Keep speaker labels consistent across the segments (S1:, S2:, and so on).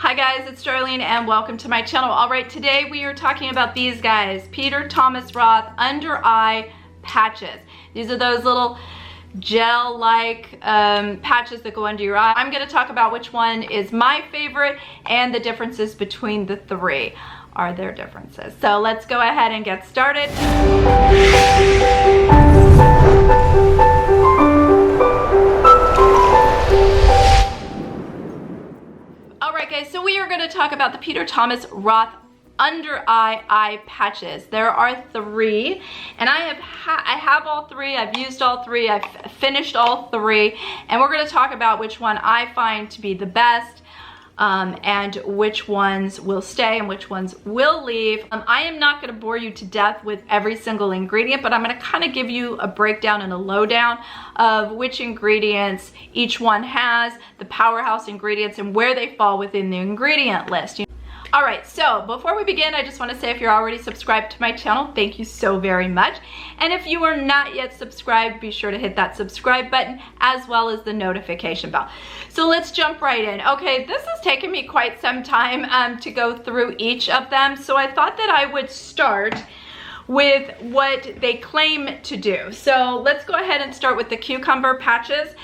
S1: Hi guys, it's Darlene and welcome to my channel. Alright, today we are talking about these guys, Peter Thomas Roth under eye patches. These are those little gel-like patches that go under your eye. I'm going to talk about which one is my favorite and the differences between the three. Are there differences? So let's go ahead and get started. Alright guys, so we are going to talk about the Peter Thomas Roth under eye patches. There are three, and I have all three. I've used all three. I've finished all three, and we're going to talk about which one I find to be the best, and which ones will stay and which ones will leave. I am not going to bore you to death with every single ingredient, but I'm going to kind of give you a breakdown and a lowdown of which ingredients each one has, the powerhouse ingredients, and where they fall within the ingredient list. Alright, so before we begin, I just want to say if you're already subscribed to my channel, thank you so very much. And if you are not yet subscribed, be sure to hit that subscribe button as well as the notification bell. So let's jump right in. Okay, this has taken me quite some time to go through each of them. So I thought that I would start with what they claim to do. So let's go ahead and start with the cucumber patches.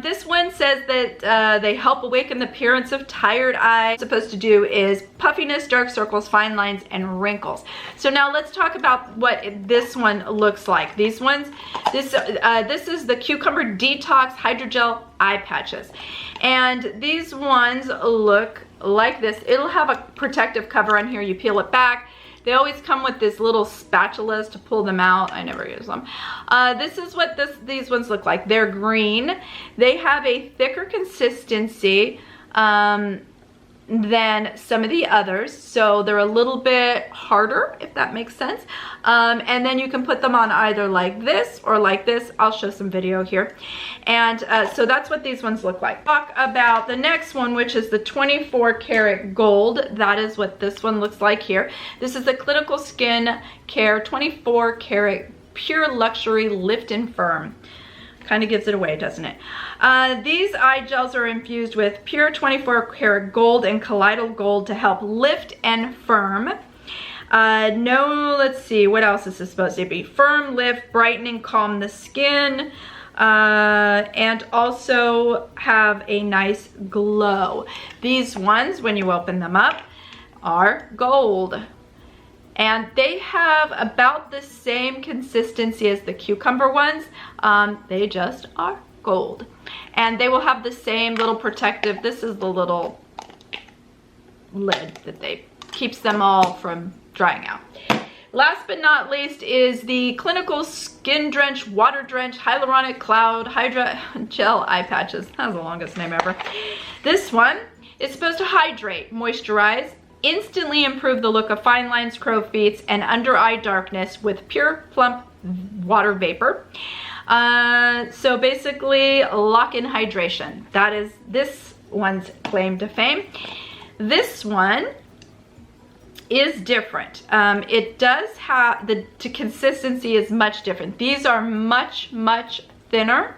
S1: This one says that they help awaken the appearance of tired eyes. What it's supposed to do is puffiness, dark circles, fine lines, and wrinkles. So now let's talk about what this one looks like. These ones, this is the Cucumber Detox Hydrogel Eye Patches. And these ones look like this. It'll have a protective cover on here. You peel it back. They always come with this little spatulas to pull them out. I never use them. This is what these ones look like. They're green. They have a thicker consistency than some of the others. So they're a little bit harder, if that makes sense. And then you can put them on either like this or like this. I'll show some video here. And so that's what these ones look like. Talk about the next one, which is the 24 Karat Gold. That is what this one looks like here. This is the Clinical Skin Care 24 Karat Pure Luxury Lift and Firm. Kind of gives it away, doesn't it? These eye gels are infused with pure 24 karat gold and colloidal gold to help lift and firm. Let's see, what else is this supposed to be? Firm, lift, brighten, and calm the skin. And also have a nice glow. These ones, when you open them up, are gold. And they have about the same consistency as the cucumber ones. They just are gold. And they will have the same little protective, this is the little lid that keeps them all from drying out. Last but not least is the Clinical Skin Drench, Water Drench, Hyaluronic Cloud, Hydrogel Eye Patches. That's the longest name ever. This one is supposed to hydrate, moisturize, instantly improve the look of fine lines, crow's feet, and under eye darkness with pure plump water vapor. So basically lock in hydration. That is this one's claim to fame. This one is different. It does have the consistency is much different. These are much thinner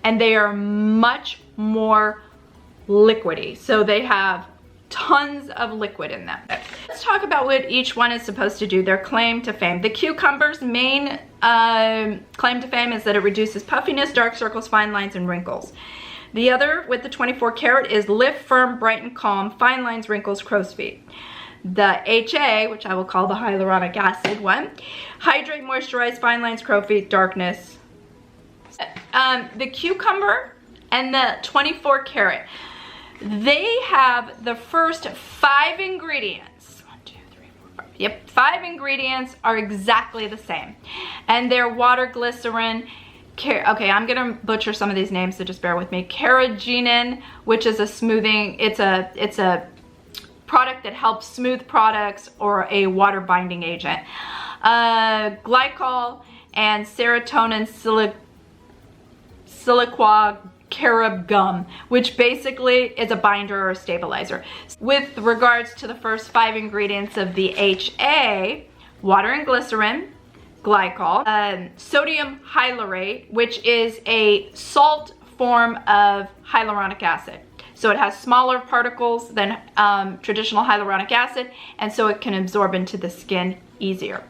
S1: and they are much more liquidy. So they have tons of liquid in them. Let's talk about what each one is supposed to do, their claim to fame. The cucumber's main claim to fame is that it reduces puffiness, dark circles, fine lines, and wrinkles. The other, with the 24 karat, is lift, firm, brighten, calm, fine lines, wrinkles, crow's feet. The HA, which I will call the hyaluronic acid one, hydrate, moisturize, fine lines, crow's feet, darkness. The cucumber and the 24 karat, they have the first 5 ingredients. 1, 2, 3, 4, 5. Yep, 5 ingredients are exactly the same. And they're water, glycerin, okay, I'm gonna butcher some of these names, so just bear with me. Carrageenan, which is a smoothing, it's a product that helps smooth products or a water binding agent. Glycol and serotonin siliquag carob gum, which basically is a binder or a stabilizer. With regards to the first 5 ingredients of the HA, water and glycerin, glycol, sodium hyalurate, which is a salt form of hyaluronic acid. So it has smaller particles than traditional hyaluronic acid, and so it can absorb into the skin easier.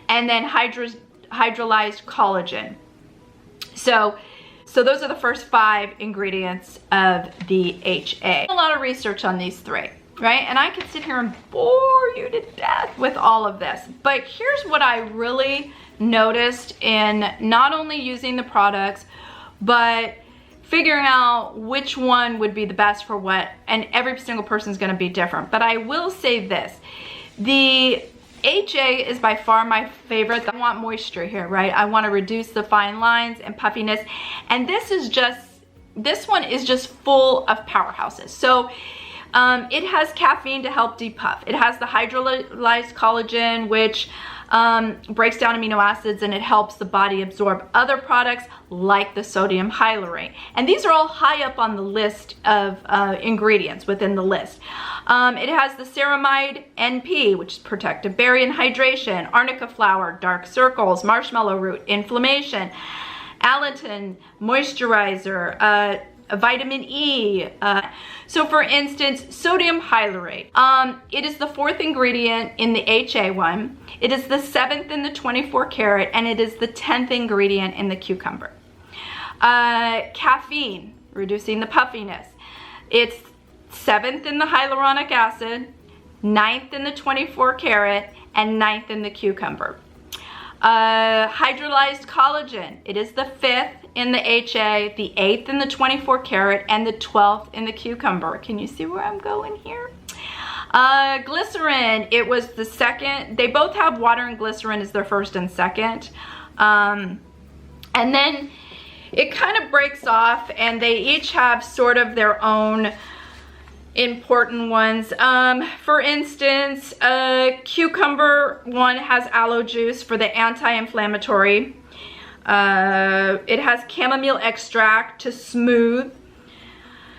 S1: And then hydrolyzed collagen. So those are the first 5 ingredients of the HA. A lot of research on these 3, right? And I could sit here and bore you to death with all of this. But here's what I really noticed in not only using the products, but figuring out which one would be the best for what, and every single person is going to be different. But I will say this, the HA is by far my favorite. I want moisture here, right? I want to reduce the fine lines and puffiness. And this one is just full of powerhouses. So it has caffeine to help depuff. It has the hydrolyzed collagen, which breaks down amino acids, and it helps the body absorb other products like the sodium hyalurate. And these are all high up on the list of ingredients within the list. It has the ceramide NP, which is protective berry and hydration, arnica flower, dark circles, marshmallow root, inflammation, allantoin, moisturizer, vitamin E. So for instance, sodium hyalurate. It is the 4th ingredient in the HA one. It is the 7th in the 24 karat, and it is the 10th ingredient in the cucumber. Caffeine, reducing the puffiness. It's 7th in the hyaluronic acid, 9th in the 24 karat, and 9th in the cucumber. Hydrolyzed collagen. It is the 5th in the HA, the 8th in the 24 karat, and the 12th in the cucumber. Can you see where I'm going here? Glycerin. It was the 2nd. They both have water and glycerin as their 1st and 2nd. And then it kind of breaks off, and they each have sort of their own important ones. For instance, cucumber one has aloe juice for the anti-inflammatory. It has chamomile extract to smooth.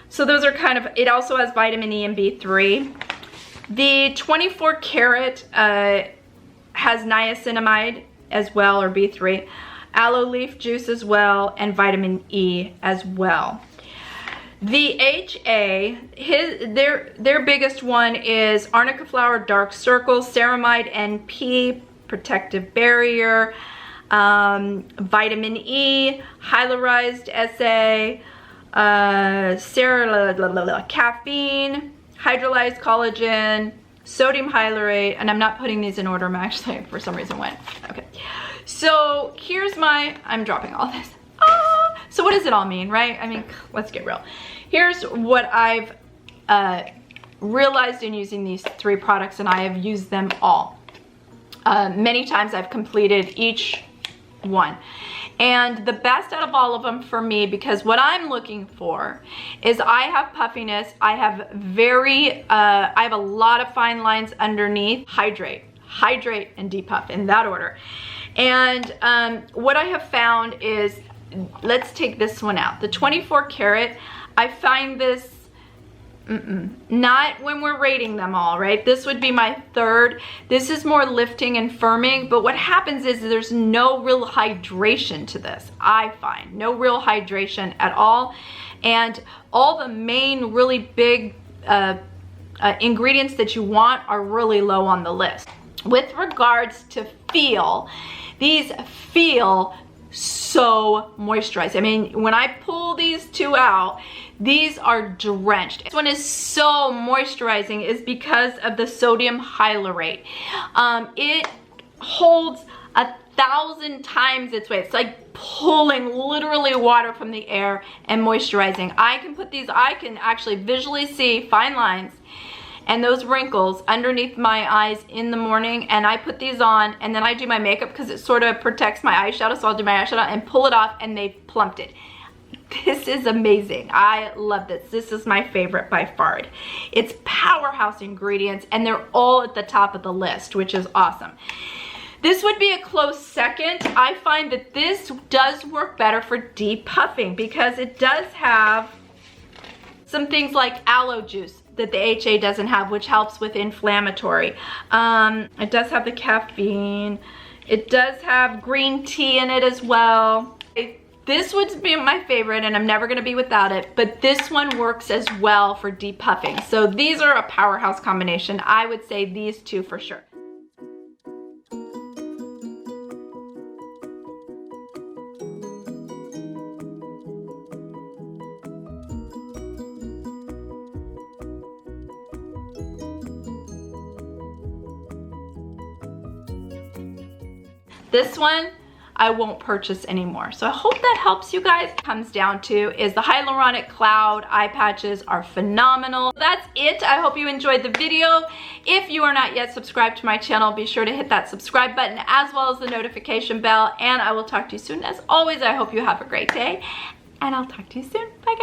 S1: So those are kind of, it also has vitamin E and B3. The 24 karat has niacinamide as well, or B3, aloe leaf juice as well, and vitamin E as well. The HA, their biggest one is arnica flower, dark circles, ceramide NP, protective barrier, vitamin E, hyaluronic SA, caffeine, hydrolyzed collagen, sodium hyalurate, and I'm not putting these in order. I'm actually, for some reason, went. Okay. So here's I'm dropping all this. So what does it all mean, right? I mean, let's get real. Here's what I've realized in using these 3 products, and I have used them all. Many times I've completed each one. And the best out of all of them for me, because what I'm looking for is I have puffiness, I have I have a lot of fine lines underneath. Hydrate, and depuff in that order. And what I have found is, let's take this one out. The 24 karat, I find this, not when we're rating them all, right? This would be my 3rd. This is more lifting and firming, but what happens is there's no real hydration to this. I find no real hydration at all. And all the main really big ingredients that you want are really low on the list. With regards to feel, these feel so moisturized. I mean, when I pull these 2 out, these are drenched. This one is so moisturizing is because of the sodium hyalurate. It holds 1,000 times its weight. It's like pulling literally water from the air and moisturizing. I can put these, I can actually visually see fine lines and those wrinkles underneath my eyes in the morning, and I put these on, and then I do my makeup because it sort of protects my eyeshadow, so I'll do my eyeshadow and pull it off, and they've plumped it. This is amazing. I love this. This is my favorite by far. It's powerhouse ingredients, and they're all at the top of the list, which is awesome. This would be a close second. I find that this does work better for depuffing because it does have some things like aloe juice that the HA doesn't have, which helps with inflammatory. It does have the caffeine. It does have green tea in it as well. This would be my favorite, and I'm never gonna be without it, but this one works as well for depuffing. So these are a powerhouse combination. I would say these two for sure. This one, I won't purchase anymore. So I hope that helps you guys. Comes down to is the Hyaluronic Cloud eye patches are phenomenal. That's it. I hope you enjoyed the video. If you are not yet subscribed to my channel, be sure to hit that subscribe button as well as the notification bell, and I will talk to you soon. As always, I hope you have a great day, and I'll talk to you soon. Bye guys.